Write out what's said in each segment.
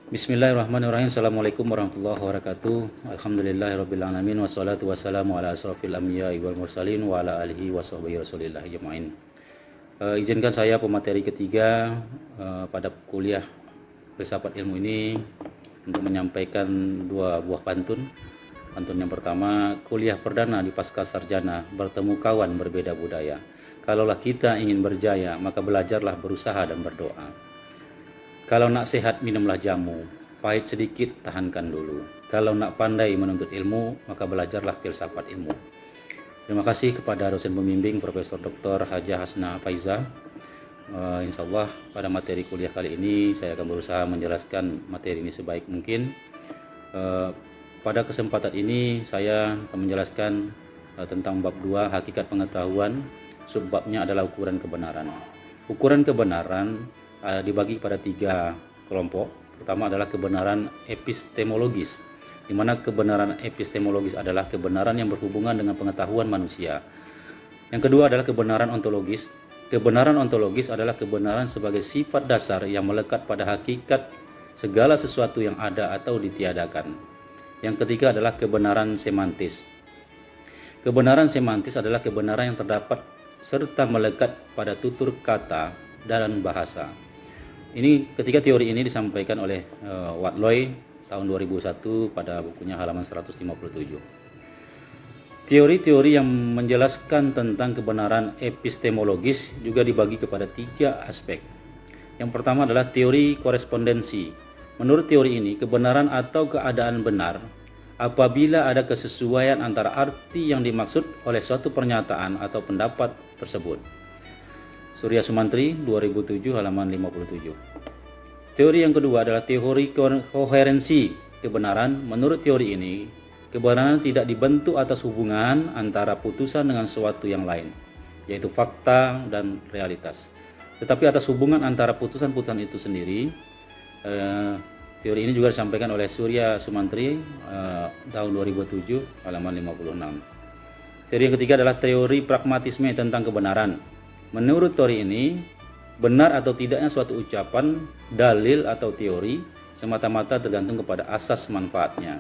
Bismillahirrahmanirrahim. Assalamualaikum warahmatullahi wabarakatuh. Alhamdulillahirrabbilalamin. Wassalatu wassalamu ala asrafil anbiya'i wal mursalin wa ala alihi wa sahbihi rasulillah ajma'in. Izinkan saya pemateri ketiga pada kuliah filsafat ilmu ini untuk menyampaikan dua buah pantun. Pantun yang pertama, kuliah perdana di pasca sarjana, bertemu kawan berbeda budaya. Kalaulah kita ingin berjaya, maka belajarlah berusaha dan berdoa. Kalau nak sehat, minumlah jamu, pahit sedikit, tahankan dulu. Kalau nak pandai menuntut ilmu, maka belajarlah filsafat ilmu. Terima kasih kepada dosen pembimbing Profesor Dr. Hajah Hasna Faiza. Insya Allah pada materi kuliah kali ini saya akan berusaha menjelaskan materi ini sebaik mungkin. Pada kesempatan ini saya akan menjelaskan tentang bab 2, hakikat pengetahuan. Subbabnya adalah ukuran kebenaran. Ukuran kebenaran dibagi pada 3 kelompok. Pertama adalah kebenaran epistemologis, di mana kebenaran epistemologis adalah kebenaran yang berhubungan dengan pengetahuan manusia. Yang kedua adalah kebenaran ontologis. Kebenaran ontologis adalah kebenaran sebagai sifat dasar yang melekat pada hakikat segala sesuatu yang ada atau ditiadakan. Yang ketiga adalah kebenaran semantis. Kebenaran semantis adalah kebenaran yang terdapat serta melekat pada tutur kata dan bahasa. Ini ketiga teori ini disampaikan oleh Wadloy tahun 2001 pada bukunya halaman 157. Teori-teori yang menjelaskan tentang kebenaran epistemologis juga dibagi kepada 3 aspek. Yang pertama adalah teori korespondensi. Menurut teori ini, kebenaran atau keadaan benar apabila ada kesesuaian antara arti yang dimaksud oleh suatu pernyataan atau pendapat tersebut. Surya Sumantri 2007 halaman 57. Teori yang kedua adalah teori koherensi kebenaran. Menurut teori ini, kebenaran tidak dibentuk atas hubungan antara putusan dengan sesuatu yang lain, yaitu fakta dan realitas, tetapi atas hubungan antara putusan-putusan itu sendiri. Teori ini juga disampaikan oleh Surya Sumantri tahun 2007 halaman 56. Teori yang ketiga adalah teori pragmatisme tentang kebenaran. Menurut teori ini, benar atau tidaknya suatu ucapan, dalil atau teori semata-mata tergantung kepada asas manfaatnya.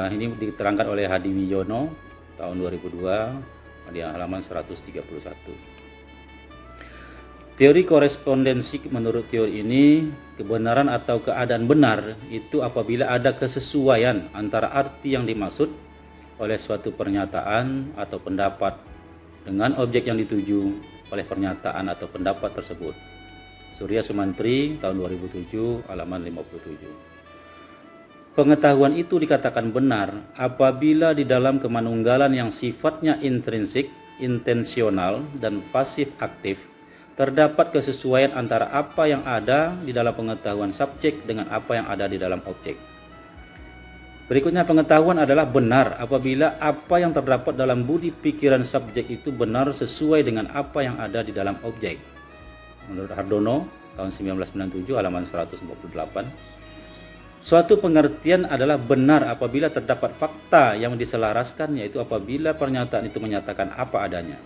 Ini diterangkan oleh Hadi Wijono tahun 2002 di halaman 131. Teori korespondensi, menurut teori ini, kebenaran atau keadaan benar itu apabila ada kesesuaian antara arti yang dimaksud oleh suatu pernyataan atau pendapat dengan objek yang dituju oleh pernyataan atau pendapat tersebut. Surya Sumantri tahun 2007 halaman 57. Pengetahuan itu dikatakan benar apabila di dalam kemanunggalan yang sifatnya intrinsik, intensional, dan pasif aktif terdapat kesesuaian antara apa yang ada di dalam pengetahuan subjek dengan apa yang ada di dalam objek. Berikutnya, pengetahuan adalah benar apabila apa yang terdapat dalam budi pikiran subjek itu benar sesuai dengan apa yang ada di dalam objek. Menurut Hardono tahun 1997 halaman 148. Suatu pengertian adalah benar apabila terdapat fakta yang diselaraskan, yaitu apabila pernyataan itu menyatakan apa adanya.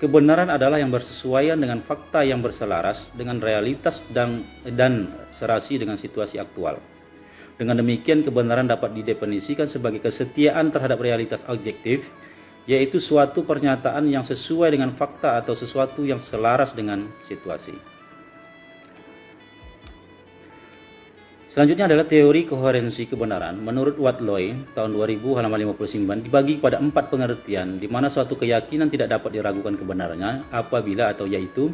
Kebenaran adalah yang bersesuaian dengan fakta yang berselaras dengan realitas dan serasi dengan situasi aktual. Dengan demikian, kebenaran dapat didefinisikan sebagai kesetiaan terhadap realitas objektif, yaitu suatu pernyataan yang sesuai dengan fakta atau sesuatu yang selaras dengan situasi. Selanjutnya adalah teori koherensi kebenaran. Menurut Wadloy tahun 2000 halaman 59 dibagi pada 4 pengertian, di mana suatu keyakinan tidak dapat diragukan kebenarannya apabila atau yaitu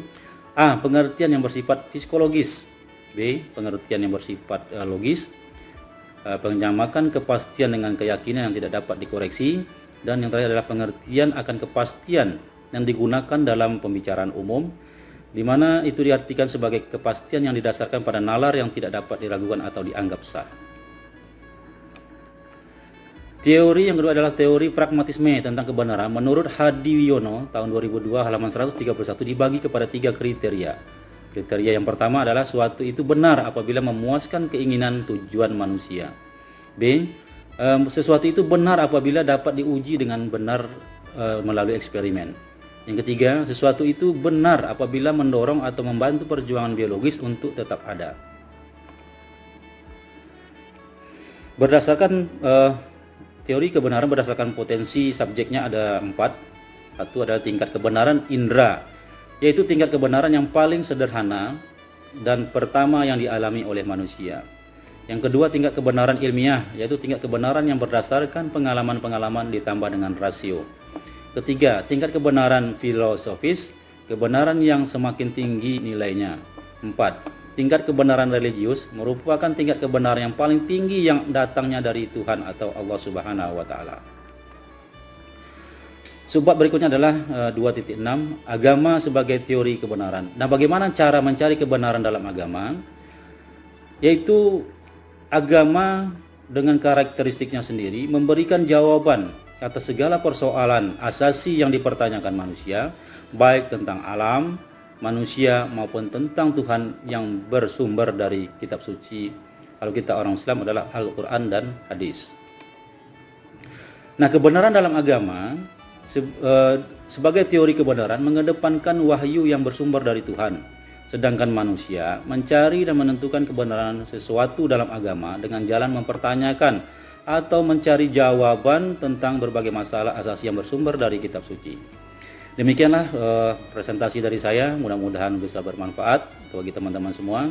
A. Pengertian yang bersifat psikologis, B. Pengertian yang bersifat logis, penyamakan kepastian dengan keyakinan yang tidak dapat dikoreksi, dan yang terakhir adalah pengertian akan kepastian yang digunakan dalam pembicaraan umum, di mana itu diartikan sebagai kepastian yang didasarkan pada nalar yang tidak dapat diragukan atau dianggap sah. Teori yang kedua adalah teori pragmatisme tentang kebenaran. Menurut Hadi Wijono tahun 2002 halaman 131 dibagi kepada 3 kriteria. Kriteria yang pertama adalah suatu itu benar apabila memuaskan keinginan tujuan manusia. B. Sesuatu itu benar apabila dapat diuji dengan benar melalui eksperimen. Yang ketiga, sesuatu itu benar apabila mendorong atau membantu perjuangan biologis untuk tetap ada. Berdasarkan teori kebenaran berdasarkan potensi subjeknya ada 4. Satu adalah tingkat kebenaran indera, yaitu tingkat kebenaran yang paling sederhana dan pertama yang dialami oleh manusia. Yang kedua, tingkat kebenaran ilmiah, yaitu tingkat kebenaran yang berdasarkan pengalaman-pengalaman ditambah dengan rasio. Ketiga, tingkat kebenaran filosofis, kebenaran yang semakin tinggi nilainya. 4. Tingkat kebenaran religius merupakan tingkat kebenaran yang paling tinggi yang datangnya dari Tuhan atau Allah Subhanahu wa taala. Subbab berikutnya adalah 2.6, agama sebagai teori kebenaran. Nah, bagaimana cara mencari kebenaran dalam agama? Yaitu agama dengan karakteristiknya sendiri memberikan jawaban atas segala persoalan asasi yang dipertanyakan manusia, baik tentang alam, manusia maupun tentang Tuhan yang bersumber dari kitab suci. Kalau kita orang Islam adalah Al-Quran dan hadis. Nah, kebenaran dalam agama sebagai teori kebenaran mengedepankan wahyu yang bersumber dari Tuhan. Sedangkan manusia mencari dan menentukan kebenaran sesuatu dalam agama dengan jalan mempertanyakan atau mencari jawaban tentang berbagai masalah asasi yang bersumber dari kitab suci. Demikianlah presentasi dari saya, mudah-mudahan bisa bermanfaat bagi teman-teman semua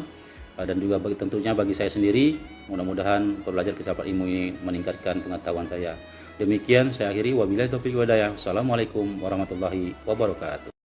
dan juga tentunya bagi saya sendiri. Mudah-mudahan belajar filsafat ilmu meningkatkan pengetahuan saya. Demikian saya akhiri, wabillahi taufiq wal hidayah. Assalamualaikum warahmatullahi wabarakatuh.